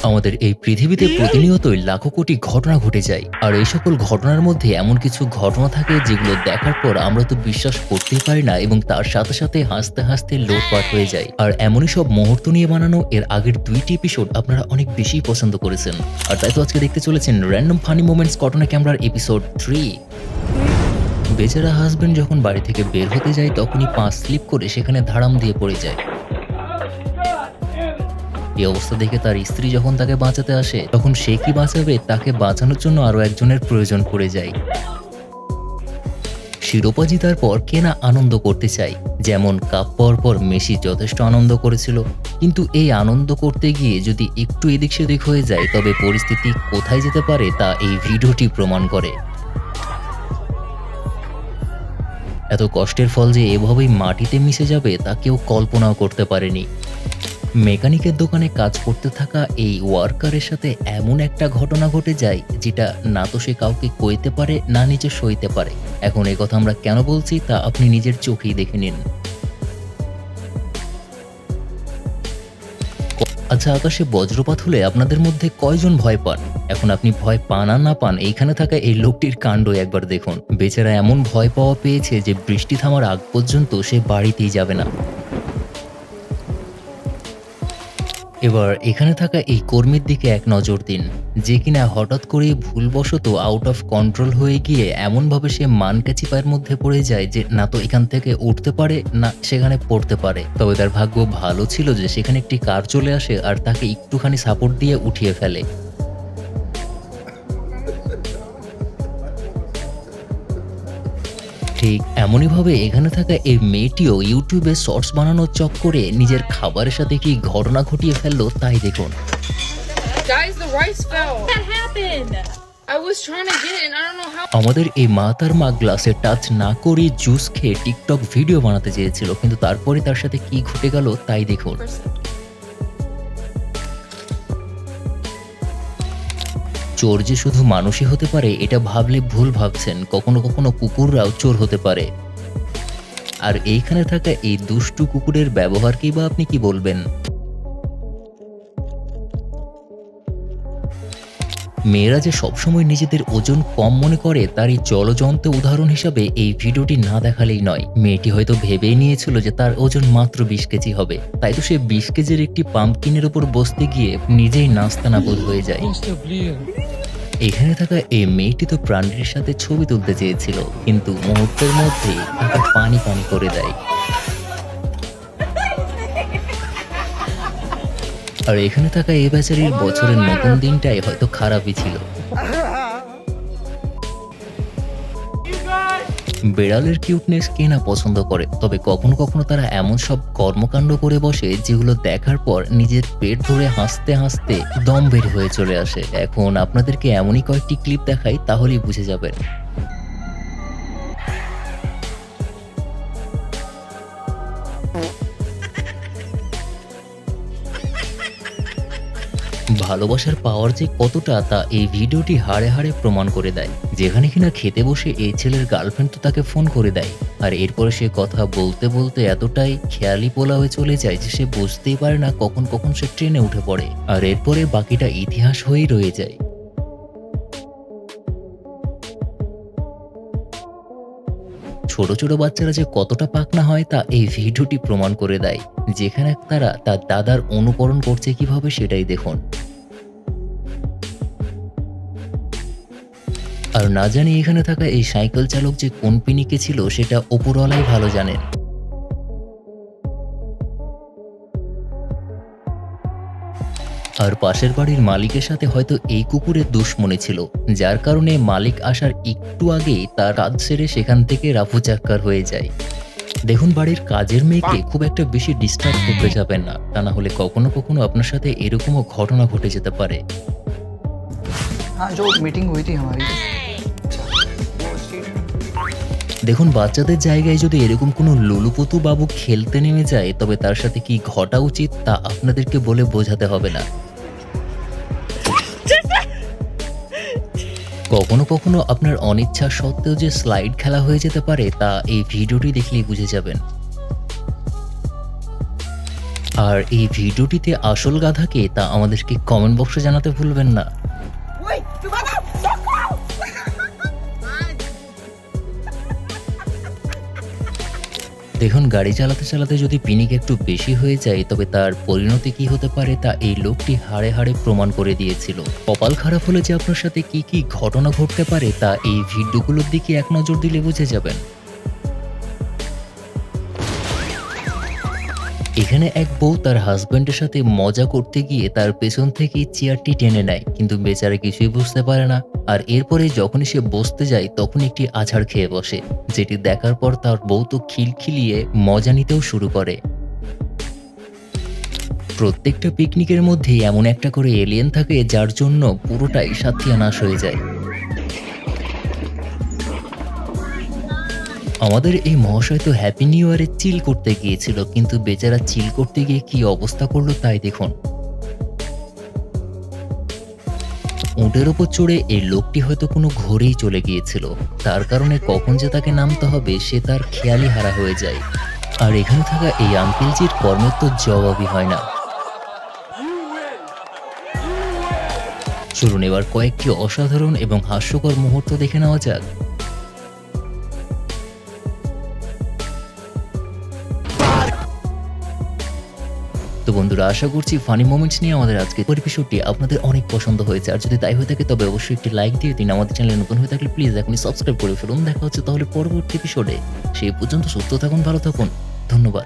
আমাদের এই পৃথিবীতে প্রতিনিয়তই লাখো কোটি ঘটনা ঘটে যায়, আর এই সকল ঘটনার মধ্যে এমন কিছু ঘটনা থাকে যেগুলো দেখার পর আমরা তো বিশ্বাস করতেই পারি না এবং তার সাথে সাথে হাসতে হাসতে লোটপাট হয়ে যায়। আর এমনই সব মুহূর্ত নিয়ে বানানো এর আগের 2টি এপিসোড আপনারা অনেক বেশি পছন্দ করেছেন, আর তাই তো আজকে দেখতে চলেছেন র্যান্ডম ফানি মোমেন্টস কটনা ক্যামেরার এপিসোড 3। বেচারা হাজবেন্ড যখন বাড়ি থেকে বের হতে যায় তখনই পা স্লিপ করে সেখানে ধাড়াম দিয়ে পড়ে যায়। এই অবস্থা দেখে তার স্ত্রী যখন তাকে বাঁচাতে আসে তখন সে কি বাঁচাবে, তাকে বাঁচানোর জন্য আরো একজনের প্রয়োজন পড়ে যায়। শিরোপা জিতার পর কে না আনন্দ করতে চায়, যেমন কাপ পাওয়ার পর মেসি যথেষ্ট আনন্দ করেছিল, কিন্তু এই আনন্দ করতে গিয়ে যদি একটু এদিক সেদিক হয়ে যায় তবে পরিস্থিতি কোথায় যেতে পারে তা এই ভিডিওটি প্রমাণ করে। এত কষ্টের ফল যে এভাবেই মাটিতে মিশে যাবে তা কেউ কল্পনাও করতে পারেনি। মেকানিকের দোকানে কাজ করতে থাকা এই ওয়ার্কারের সাথে এমন একটা ঘটনা ঘটে যায় যেটা না তো সে কাউকে কইতে পারে না নিজে সইতে পারে। এখন এই কথা আমরা কেন বলছি তা আপনি নিজের চোখেই দেখে নিন। আচ্ছা, আকাশে বজ্রপাত হলে আপনাদের মধ্যে কয়জন ভয় পান? এখন আপনি ভয় পান আর না পান, এইখানে থাকা এই লোকটির কাণ্ড একবার দেখুন। বেচারা এমন ভয় পাওয়া পেয়েছে যে বৃষ্টি থামার আগ পর্যন্ত সে বাড়িতেই যাবে না। এবার এখানে থাকা এই কর্মীর দিকে এক নজর দিন, যে কিনা হঠাৎ করে ভুলবশত আউট অফ কন্ট্রোল হয়ে গিয়ে এমনভাবে সে মানকাচি পায়ের মধ্যে পড়ে যায় যে না তো এখান থেকে উঠতে পারে না সেখানে পড়তে পারে। তবে তার ভাগ্য ভালো ছিল যে সেখানে একটি কার চলে আসে আর তাকে একটুখানি সাপোর্ট দিয়ে উঠিয়ে ফেলে। ঠিক এমনইভাবে এখানে থাকা এই মেয়েটিও ইউটিউবে শর্টস বানানোর চক্করে নিজের খাবারের সাথে কি ঘটনা ঘটিয়ে ফেললো তাই দেখুন। আমাদের এই মা তার মা গ্লাসে টাচ না করে জুস খেয়ে টিকটক ভিডিও বানাতে চেয়েছিল, কিন্তু তারপরে তার সাথে কি ঘটে গেল তাই দেখুন। চোর যে শুধু মানুষই হতে পারে এটা ভাবলে ভুল ভাবছেন, কখনো কখনো কুকুররাও চোর হতে পারে। আর এইখানে থাকা এই দুষ্টু কুকুরের ব্যবহারকেই বা আপনি কি বলবেন? মেয়েরা যে সবসময় নিজেদের ওজন কম মনে করে তার এই জলজন্ত উদাহরণ হিসাবে এই ভিডিওটি না দেখালেই নয়। মেয়েটি হয়তো ভেবেই নিয়েছিল যে তার ওজন মাত্র 20 কেজি হবে, তাই তো সে 20 কেজির একটি পাম্পকিনের উপর বসতে গিয়ে নিজেই নাস্তানাবুদ হয়ে যায়। এখানে থাকা এই মেয়েটি তো প্রাণীর সাথে ছবি তুলতে চেয়েছিল, কিন্তু মুহূর্তের মধ্যে তাকে পানি পানি করে দেয়। আর এখানে থাকা এই বেচারির বছরের নতুন দিনটাই হয়তো খারাপই ছিল। বেড়ালের কিউটনেস কে না পছন্দ করে, তবে কখনো কখনো তারা এমন সব কর্মকাণ্ড করে বসে যেগুলো দেখার পর নিজের পেট ধরে হাসতে হাসতে দম বের হয়ে চলে আসে। এখন আপনাদেরকে এমনই কয়েকটি ক্লিপ দেখাই, তাহলেই বুঝে যাবেন। ভালোবাসার পাওয়ার যে কতটা তা এই ভিডিওটি হাড়ে হাড়ে প্রমাণ করে দেয়। যেখানে কিনা খেতে বসে এই ছেলের গার্লফ্রেন্ড তো তাকে ফোন করে দেয়, আর এরপরে সে কথা বলতে বলতে এতটাই খেয়ালি পোলা হয়ে চলে যায় যে সে বুঝতেই পারে না কখন কখন সে ট্রেনে উঠে পড়ে, আর এরপরে বাকিটা ইতিহাস হয়েই রয়ে যায়। ছোট ছোট বাচ্চারা যে কতটা পাকনা হয় তা এই ভিডিওটি প্রমাণ করে দেয়। যেখানে তারা তার দাদার অনুকরণ করছে কিভাবে সেটাই দেখুন। আর না জানি এখানে থাকা এই সাইকেল চালক যে কোন পিনিকে ছিল সেটা ওপরওয়ালাই ভালো জানেন। আর পাশের বাড়ির মালিকের সাথে হয়তো এই কুকুরের দুশ্মনী ছিল, যার কারণে মালিক আসার একটু আগেই তার কাজ সেরে সেখান থেকে রাফুচাক্কার হয়ে যায়। দেখুন, বাড়ির কাজের মেয়েকে খুব একটা বেশি ডিস্টার্ব করতে যাবেন না, তা না হলে কখনো কখনো আপনার সাথে এরকমও ঘটনা ঘটে যেতে পারে। দেখুন, বাচ্চাদের জায়গায় যদি এরকম কোনো লুলুপুতু বাবু খেলতে নেমে যায় তবে তার সাথে কি ঘটা উচিত তা আপনাদেরকে বলে বোঝাতে হবে না। কখনো কখনো আপনার অনিচ্ছা সত্ত্বেও যে স্লাইড খেলা হয়ে যেতে পারে তা এই ভিডিওটি দেখলেই বুঝে যাবেন। আর এই ভিডিওটিতে আসল গাধা কে তা আমাদেরকে কমেন্ট বক্সে জানাতে ভুলবেন না। দেখুন, গাড়ি চালাতে চালাতে যদি পিনিক একটু বেশি হয়ে যায় তবে তার পরিণতি কি হতে পারে তা এই লোকটি হাড়ে হাড়ে প্রমাণ করে দিয়েছিল। কপাল খারাপ হলে যে আপনার সাথে কি কি ঘটনা ঘটতে পারে তা এই ভিডিওগুলোর দিকে এক নজর দিলে বুঝে যাবেন। এখানে এক বউ তার হাজব্যান্ডের সাথে মজা করতে গিয়ে তার পেছন থেকে চেয়ারটি টেনে নেয়, কিন্তু বেচারা কিছুই বুঝতে পারে না। আর এরপরে যখনই সে বসতে যায় তখন একটি আছাড় খেয়ে বসে, যেটি দেখার পর তার বউ তো খিলখিলিয়ে মজা নিতেও শুরু করে। প্রত্যেকটা পিকনিকের মধ্যেই এমন একটা করে এলিয়েন থাকে যার জন্য পুরোটাই সাত্তিয়ানাশ হয়ে যায়। আমাদের এই মহাশয় তো হ্যাপি নিউ ইয়ারে চিল করতে গিয়েছিল, কিন্তু বেচারা চিল করতে গিয়ে কি অবস্থা করলো তাই দেখুন। উটের ওপর চড়ে এই লোকটি হয়তো কোনো ঘোরেই চলে গিয়েছিল, তার কারণে কখন যে তাকে নামতে হবে সে তার খেয়ালই হারা হয়ে যায়। আর এখানে থাকা এই আঙ্কেলজির কর্মের তো জবাবই হয় না। চলুন এবার কয়েকটি অসাধারণ এবং হাস্যকর মুহূর্ত দেখে নেওয়া যাক। তো বন্ধুরা, আশা করছি ফানি মোমেন্টস নিয়ে আমাদের আজকের এপিসোডটি আপনাদের অনেক পছন্দ হয়েছে। আর যদি তাই হয়ে থাকে তবে অবশ্যই একটি লাইক দিয়ে দিন। আমাদের চ্যানেলে নতুন হয়ে থাকলে প্লিজ এখনই সাবস্ক্রাইব করে ফেলুন। দেখা হচ্ছে তাহলে পরবর্তী এপিসোডে। সেই পর্যন্ত সুস্থ থাকুন, ভালো থাকুন, ধন্যবাদ।